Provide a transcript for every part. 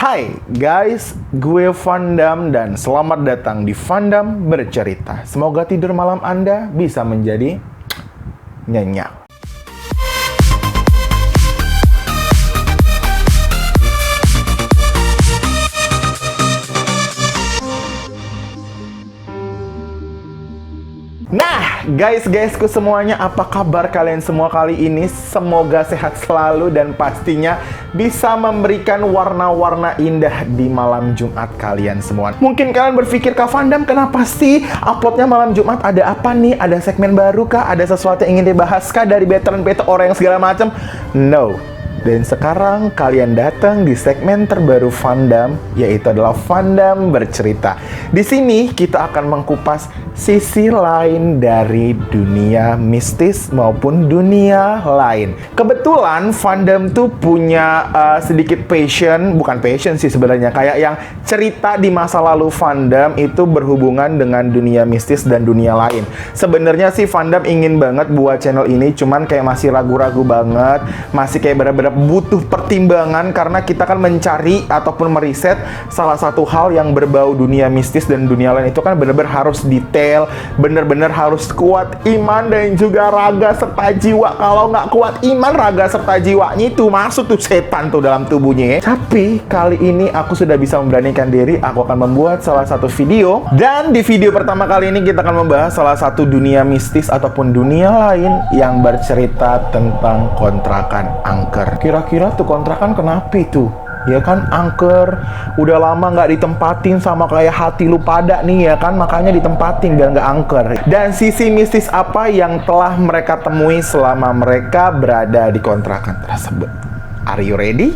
Hai guys, gue Vandam dan selamat datang di Vandam Bercerita. Semoga tidur malam Anda bisa menjadi nyenyak. Nah, guysku semuanya, apa kabar kalian semua kali ini? Semoga sehat selalu dan pastinya bisa memberikan warna-warna indah di malam Jumat kalian semua. Mungkin kalian berpikir, Kak Vandam, kenapa sih uploadnya malam Jumat? Ada apa nih? Ada segmen baru kah? Ada sesuatu yang ingin dibahas kah dari veteran orang yang segala macam? No. Dan sekarang kalian datang di segmen terbaru Vandam, yaitu adalah Vandam Bercerita. Di sini kita akan mengkupas sisi lain dari dunia mistis maupun dunia lain. Kebetulan Vandam tuh punya sedikit bukan passion sih sebenarnya, kayak yang cerita di masa lalu Vandam itu berhubungan dengan dunia mistis dan dunia lain. Sebenarnya sih Vandam ingin banget buat channel ini, cuman kayak masih ragu-ragu banget, masih kayak benar-benar butuh pertimbangan karena kita kan mencari ataupun meriset salah satu hal yang berbau dunia mistis dan dunia lain itu kan benar-benar harus detail, benar-benar harus kuat iman dan juga raga serta jiwa. Kalau nggak kuat iman, raga serta jiwanya itu masuk tuh setan tuh dalam tubuhnya ya. Tapi kali ini aku sudah bisa memberanikan diri, aku akan membuat salah satu video. Dan di video pertama kali ini kita akan membahas salah satu dunia mistis ataupun dunia lain yang bercerita tentang kontrakan angker. Kira-kira tuh kontrakan kenapa itu? Ya kan, angker, udah lama nggak ditempatin sama kayak hati lu pada nih ya kan, makanya ditempatin biar nggak angker. Dan sisi mistis apa yang telah mereka temui selama mereka berada di kontrakan tersebut? Are you ready?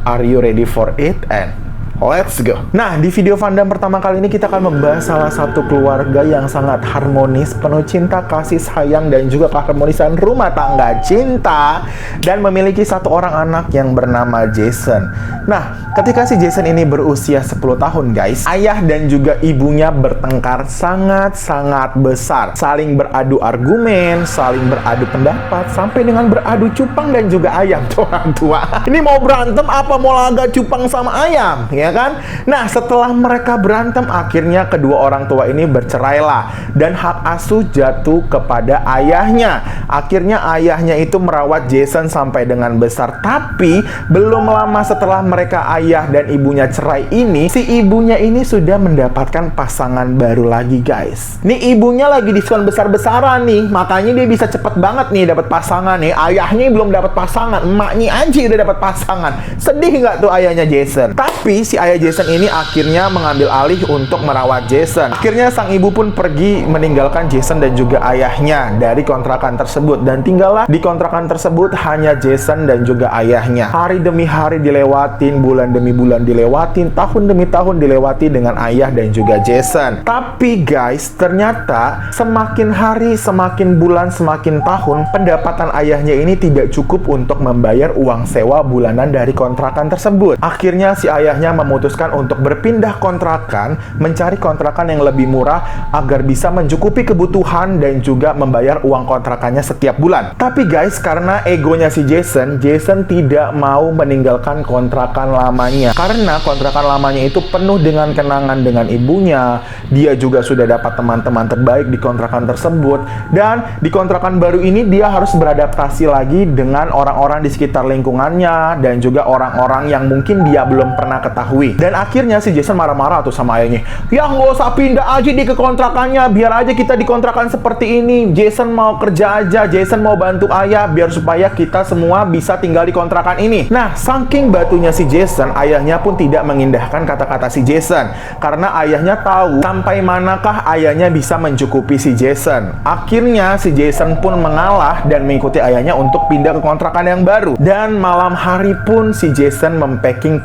Are you ready for it? And let's go. Nah, di video Vandam pertama kali ini kita akan membahas salah satu keluarga yang sangat harmonis, penuh cinta, kasih sayang, dan juga keharmonisan rumah tangga cinta, dan memiliki satu orang anak yang bernama Jason. Nah, ketika si Jason ini berusia 10 tahun guys, ayah dan juga ibunya bertengkar sangat-sangat besar, saling beradu argumen, saling beradu pendapat, sampai dengan beradu cupang dan juga ayam tuh orang tua. Ini mau berantem apa mau laga cupang sama ayam ya kan? Nah, setelah mereka berantem, akhirnya kedua orang tua ini bercerailah dan hak asuh jatuh kepada ayahnya. Akhirnya ayahnya itu merawat Jason sampai dengan besar. Tapi belum lama setelah mereka ayah dan ibunya cerai ini, si ibunya ini sudah mendapatkan pasangan baru lagi guys. Nih ibunya lagi diskon besar-besaran nih, makanya dia bisa cepet banget nih dapat pasangan nih. Ayahnya belum dapat pasangan, emaknya aja udah dapat pasangan. Sedih nggak tuh ayahnya Jason? Tapi si ayah Jason ini akhirnya mengambil alih untuk merawat Jason. Akhirnya sang ibu pun pergi meninggalkan Jason dan juga ayahnya dari kontrakan tersebut, dan tinggallah di kontrakan tersebut hanya Jason dan juga ayahnya. Hari demi hari dilewatin, bulan demi bulan dilewatin, tahun demi tahun dilewati dengan ayah dan juga Jason. Tapi guys, ternyata semakin hari, semakin bulan, semakin tahun, pendapatan ayahnya ini tidak cukup untuk membayar uang sewa bulanan dari kontrakan tersebut. Akhirnya si ayahnya memutuskan untuk berpindah kontrakan, mencari kontrakan yang lebih murah agar bisa mencukupi kebutuhan dan juga membayar uang kontrakannya setiap bulan. Tapi guys, karena egonya si Jason tidak mau meninggalkan kontrakan lamanya. Karena kontrakan lamanya itu penuh dengan kenangan dengan ibunya. Dia juga sudah dapat teman-teman terbaik di kontrakan tersebut. Dan di kontrakan baru ini dia harus beradaptasi lagi dengan orang-orang di sekitar lingkungannya dan juga orang-orang yang mungkin dia belum pernah ketahui. Dan akhirnya si Jason marah-marah tuh sama ayahnya. Ya nggak usah pindah aja di ke kontrakannya, biar aja kita di kontrakan seperti ini. Jason mau kerja aja, Jason mau bantu ayah biar supaya kita semua bisa tinggal di kontrakan ini. Nah, saking batunya si Jason, ayahnya pun tidak mengindahkan kata-kata si Jason. Karena ayahnya tahu sampai manakah ayahnya bisa mencukupi si Jason. Akhirnya si Jason pun mengalah dan mengikuti ayahnya untuk pindah ke kontrakan yang baru. Dan malam hari pun si Jason mempacking,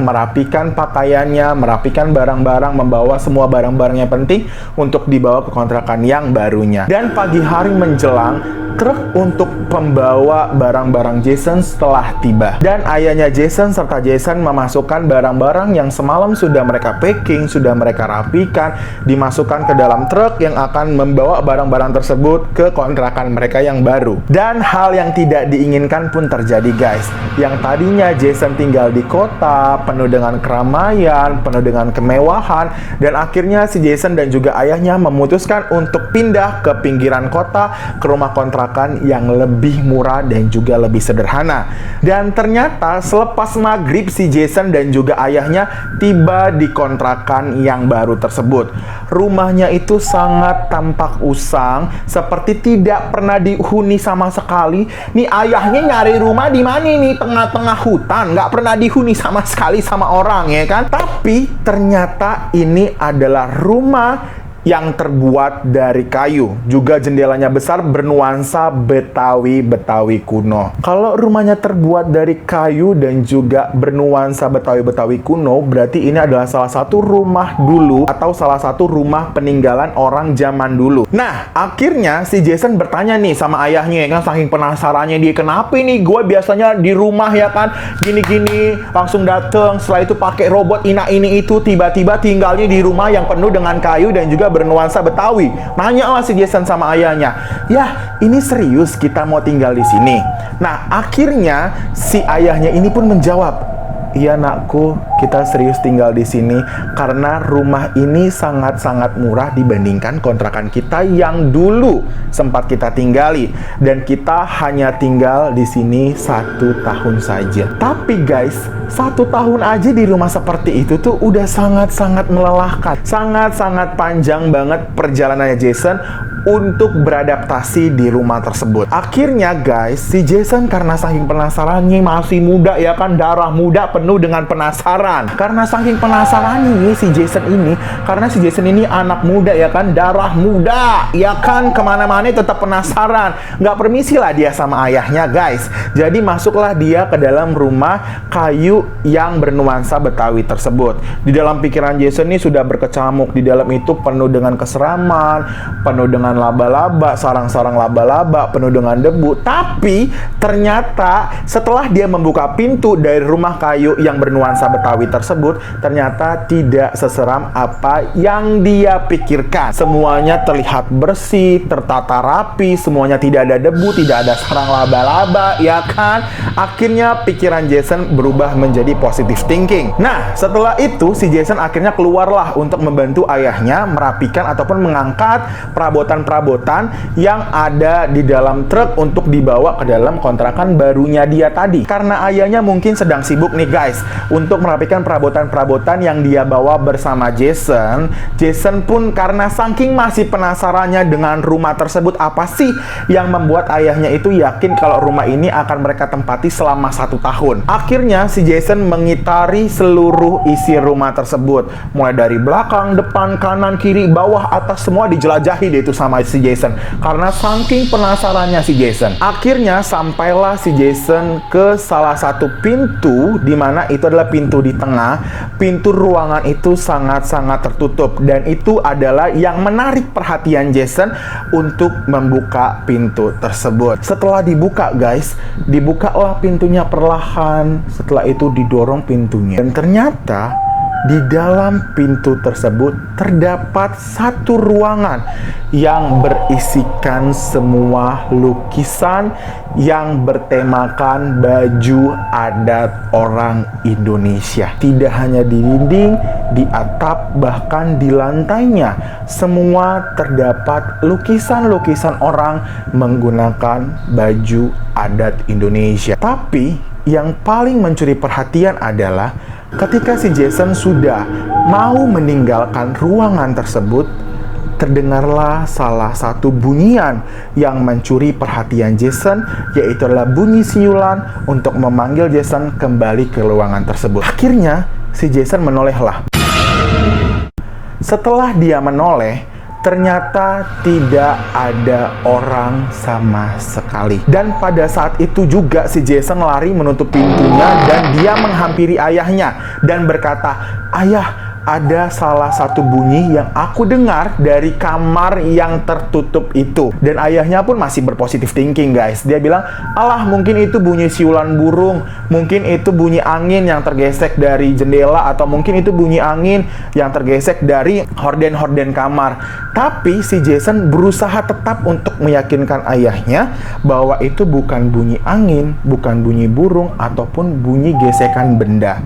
merapikan pakaiannya, merapikan barang-barang, membawa semua barang-barang yang penting untuk dibawa ke kontrakan yang barunya. Dan pagi hari menjelang, truk untuk pembawa barang-barang Jason setelah tiba. Dan ayahnya Jason serta Jason memasukkan barang-barang yang semalam sudah mereka packing, sudah mereka rapikan, dimasukkan ke dalam truk yang akan membawa barang-barang tersebut ke kontrakan mereka yang baru. Dan hal yang tidak diinginkan pun terjadi guys. Yang tadinya Jason tinggal di kota, penuh dengan keramaian, penuh dengan kemewahan, dan akhirnya si Jason dan juga ayahnya memutuskan untuk pindah ke pinggiran kota, ke rumah kontrakan yang lebih murah dan juga lebih sederhana. Dan ternyata selepas maghrib si Jason dan juga ayahnya tiba di kontrakan yang baru tersebut. Rumahnya itu sangat tampak usang, seperti tidak pernah dihuni sama sekali. Nih ayahnya nyari rumah di mana nih? Tengah-tengah hutan, nggak pernah dihuni sama sekali sama orang, ya kan? Tapi ternyata ini adalah rumah yang terbuat dari kayu. Juga jendelanya besar, bernuansa Betawi-Betawi kuno. Kalau rumahnya terbuat dari kayu dan juga bernuansa Betawi-Betawi kuno, berarti ini adalah salah satu rumah dulu atau salah satu rumah peninggalan orang zaman dulu. Nah, akhirnya si Jason bertanya nih sama ayahnya, ya kan, saking penasarannya dia, kenapa nih gue biasanya di rumah, ya kan, gini-gini, langsung dateng, setelah itu pakai robot ini itu, tiba-tiba tinggalnya di rumah yang penuh dengan kayu dan juga bernuansa Betawi. Nanyalah si Jason sama ayahnya, "Ya, ini serius kita mau tinggal di sini?" Nah, akhirnya si ayahnya ini pun menjawab, "Iya nakku, kita serius tinggal di sini karena rumah ini sangat-sangat murah dibandingkan kontrakan kita yang dulu sempat kita tinggali, dan kita hanya tinggal di sini 1 tahun saja." Tapi guys, 1 tahun aja di rumah seperti itu tuh udah sangat-sangat melelahkan, sangat-sangat panjang banget perjalanannya Jason untuk beradaptasi di rumah tersebut. Akhirnya guys, si Jason karena saking penasarannya, masih muda ya kan, darah muda penuh dengan penasaran. Karena saking penasarannya si Jason ini, karena si Jason ini anak muda ya kan, darah muda ya kan, kemana-mana tetap penasaran. Nggak permisi lah dia sama ayahnya guys. Jadi masuklah dia ke dalam rumah kayu yang bernuansa Betawi tersebut. Di dalam pikiran Jason ini sudah berkecamuk, di dalam itu penuh dengan keseraman, penuh dengan laba-laba, sarang-sarang laba-laba, penuh dengan debu. Tapi ternyata setelah dia membuka pintu dari rumah kayu yang bernuansa Betawi tersebut, ternyata tidak seseram apa yang dia pikirkan. Semuanya terlihat bersih, tertata rapi, semuanya tidak ada debu, tidak ada sarang laba-laba, ya kan? Akhirnya pikiran Jason berubah menjadi positive thinking. Nah, setelah itu si Jason akhirnya keluarlah untuk membantu ayahnya merapikan ataupun mengangkat perabotan-perabotan yang ada di dalam truk untuk dibawa ke dalam kontrakan barunya dia tadi. Karena ayahnya mungkin sedang sibuk nih guys untuk merapikan perabotan-perabotan yang dia bawa bersama Jason. Jason pun karena saking masih penasarannya dengan rumah tersebut, apa sih yang membuat ayahnya itu yakin kalau rumah ini akan mereka tempati selama 1 tahun. Akhirnya si Jason mengitari seluruh isi rumah tersebut, mulai dari belakang, depan, kanan, kiri, bawah, atas, semua dijelajahi deh itu sama si Jason. Karena saking penasarannya si Jason. Akhirnya sampailah si Jason ke salah satu pintu, di mana itu adalah pintu di tengah. Pintu ruangan itu sangat-sangat tertutup, dan itu adalah yang menarik perhatian Jason untuk membuka pintu tersebut. Setelah dibuka guys, dibukalah pintunya perlahan. Setelah itu didorong pintunya, dan ternyata di dalam pintu tersebut terdapat satu ruangan yang berisikan semua lukisan yang bertemakan baju adat orang Indonesia. Tidak hanya di dinding, di atap, bahkan di lantainya, semua terdapat lukisan-lukisan orang menggunakan baju adat Indonesia. Tapi yang paling mencuri perhatian adalah ketika si Jason sudah mau meninggalkan ruangan tersebut, terdengarlah salah satu bunyian yang mencuri perhatian Jason, yaitu adalah bunyi siulan untuk memanggil Jason kembali ke ruangan tersebut. Akhirnya si Jason menolehlah. Setelah dia menoleh, ternyata tidak ada orang sama sekali. Dan pada saat itu juga si Jason lari menutup pintunya dan dia menghampiri ayahnya dan berkata, "Ayah, ada salah satu bunyi yang aku dengar dari kamar yang tertutup itu." Dan ayahnya pun masih berpositif thinking guys. Dia bilang, "Alah, mungkin itu bunyi siulan burung, mungkin itu bunyi angin yang tergesek dari jendela, atau mungkin itu bunyi angin yang tergesek dari horden-horden kamar." Tapi si Jason berusaha tetap untuk meyakinkan ayahnya bahwa itu bukan bunyi angin, bukan bunyi burung, ataupun bunyi gesekan benda.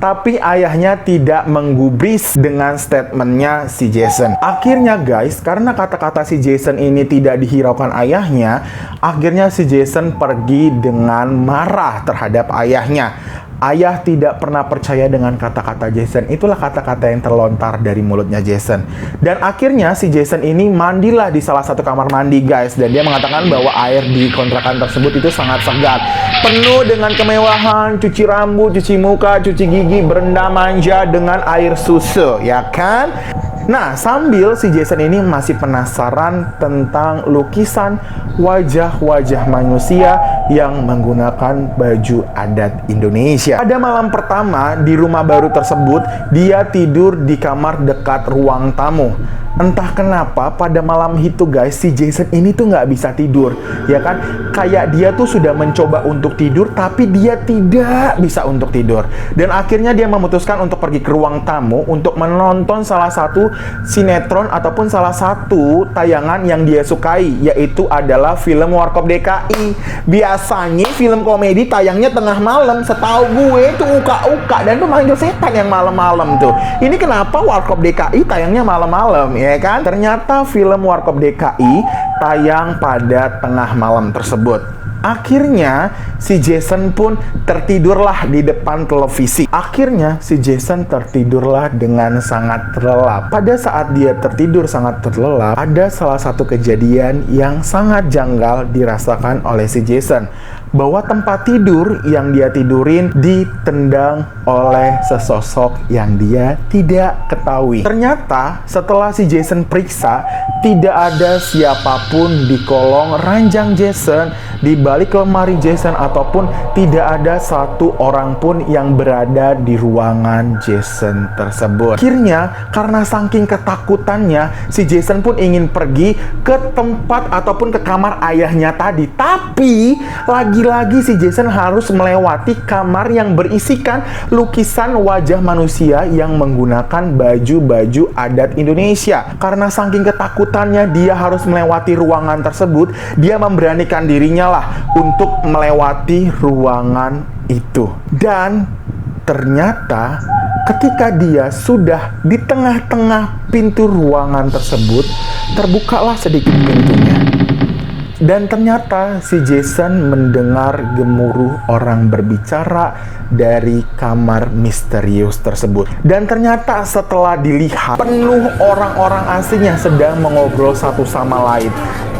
Tapi ayahnya tidak menggubris dengan statementnya si Jason. Akhirnya guys, karena kata-kata si Jason ini tidak dihiraukan ayahnya, akhirnya si Jason pergi dengan marah terhadap ayahnya. Ayah tidak pernah percaya dengan kata-kata Jason. Itulah kata-kata yang terlontar dari mulutnya Jason. Dan akhirnya si Jason ini mandilah di salah satu kamar mandi guys. Dan dia mengatakan bahwa air di kontrakan tersebut itu sangat segar, penuh dengan kemewahan, cuci rambut, cuci muka, cuci gigi, berendam manja dengan air susu, ya kan? Nah, sambil si Jason ini masih penasaran tentang lukisan wajah-wajah manusia yang menggunakan baju adat Indonesia. Pada malam pertama di rumah baru tersebut, dia tidur di kamar dekat ruang tamu. Entah kenapa pada malam itu guys, si Jason ini tuh nggak bisa tidur, ya kan? Kayak dia tuh sudah mencoba untuk tidur, tapi dia tidak bisa untuk tidur. Dan akhirnya dia memutuskan untuk pergi ke ruang tamu untuk menonton salah satu sinetron ataupun salah satu tayangan yang dia sukai, yaitu adalah film Warkop DKI. Biasanya film komedi tayangnya tengah malam, setahu gue itu uka-uka dan pemanggil setan yang malam-malam tuh. Ini kenapa Warkop DKI tayangnya malam-malam, ya kan? Ternyata film Warkop DKI tayang pada tengah malam tersebut. Akhirnya si Jason pun tertidurlah di depan televisi. Akhirnya si Jason tertidurlah dengan sangat terlelap. Pada saat dia tertidur sangat terlelap, ada salah satu kejadian yang sangat janggal dirasakan oleh si Jason. Bahwa tempat tidur yang dia tidurin ditendang oleh sesosok yang dia tidak ketahui. Ternyata setelah si Jason periksa, tidak ada siapapun di kolong ranjang Jason, di balik lemari Jason, ataupun tidak ada satu orang pun yang berada di ruangan Jason tersebut. Akhirnya karena saking ketakutannya, si Jason pun ingin pergi ke tempat ataupun ke kamar ayahnya tadi. Tapi lagi-lagi si Jason harus melewati kamar yang berisikan lukisan wajah manusia yang menggunakan baju-baju adat Indonesia. Karena saking ketakutannya dia harus melewati ruangan tersebut, dia memberanikan dirinya lah untuk melewati ruangan itu. Dan ternyata ketika dia sudah di tengah-tengah pintu ruangan tersebut, terbukalah sedikit pintunya. Dan ternyata si Jason mendengar gemuruh orang berbicara dari kamar misterius tersebut. Dan ternyata setelah dilihat, penuh orang-orang asing yang sedang mengobrol satu sama lain.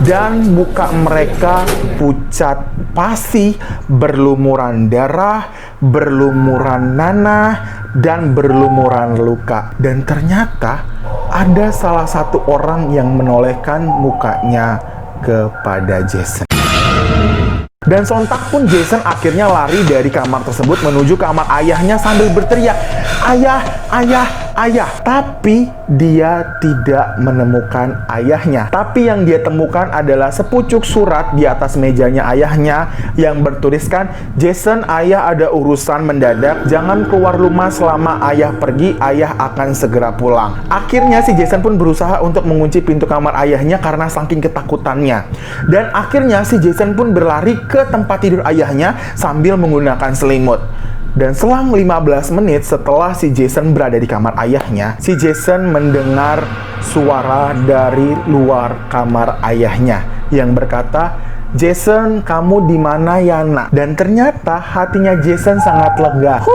Dan muka mereka pucat pasi, berlumuran darah, berlumuran nanah, dan berlumuran luka. Dan ternyata ada salah satu orang yang menolehkan mukanya kepada Jason. Dan sontak pun Jason akhirnya lari dari kamar tersebut menuju kamar ayahnya sambil berteriak, "Ayah, ayah, ayah!" Tapi dia tidak menemukan ayahnya. Tapi yang dia temukan adalah sepucuk surat di atas mejanya ayahnya yang bertuliskan, "Jason, ayah ada urusan mendadak. Jangan keluar rumah selama ayah pergi. Ayah akan segera pulang." Akhirnya si Jason pun berusaha untuk mengunci pintu kamar ayahnya karena saking ketakutannya. Dan akhirnya si Jason pun berlari ke tempat tidur ayahnya sambil menggunakan selimut. Dan selang 15 menit setelah si Jason berada di kamar ayahnya, si Jason mendengar suara dari luar kamar ayahnya yang berkata, "Jason, kamu di mana ya, nak?" Dan ternyata hatinya Jason sangat lega.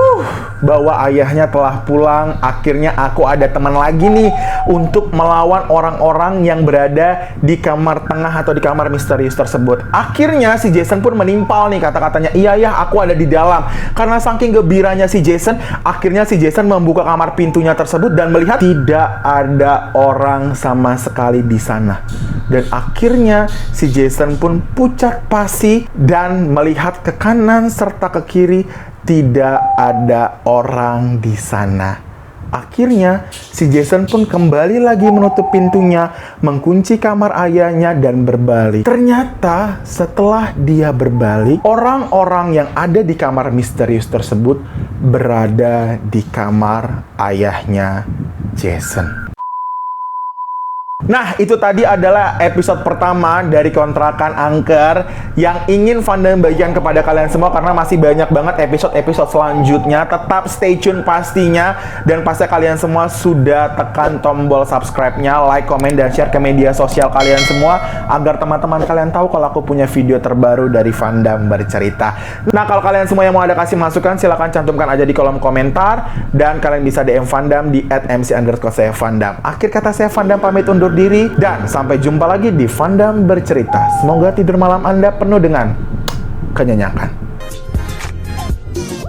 Bahwa ayahnya telah pulang. Akhirnya aku ada teman lagi nih untuk melawan orang-orang yang berada di kamar tengah atau di kamar misterius tersebut. Akhirnya si Jason pun menimpal nih kata-katanya, "Iya ya, aku ada di dalam." Karena saking gembiranya si Jason, akhirnya si Jason membuka kamar pintunya tersebut dan melihat tidak ada orang sama sekali di sana. Dan akhirnya si Jason pun pucat pasi dan melihat ke kanan serta ke kiri, tidak ada orang di sana. Akhirnya si Jason pun kembali lagi menutup pintunya, mengunci kamar ayahnya dan berbalik. Ternyata setelah dia berbalik, orang-orang yang ada di kamar misterius tersebut berada di kamar ayahnya Jason. Nah, itu tadi adalah episode pertama dari kontrakan angker yang ingin Fandam bagikan kepada kalian semua, karena masih banyak banget episode-episode selanjutnya. Tetap stay tune pastinya, dan pasti kalian semua sudah tekan tombol subscribe-nya, like, komen, dan share ke media sosial kalian semua agar teman-teman kalian tahu kalau aku punya video terbaru dari Fandam Bercerita. Nah, kalau kalian semua yang mau ada kasih masukan, silahkan cantumkan aja di kolom komentar, dan kalian bisa DM Fandam di @mc_saya_Fandam. Akhir kata, saya Fandam pamit undur diri, dan sampai jumpa lagi di Fandam Bercerita. Semoga tidur malam Anda penuh dengan kenyenyakan.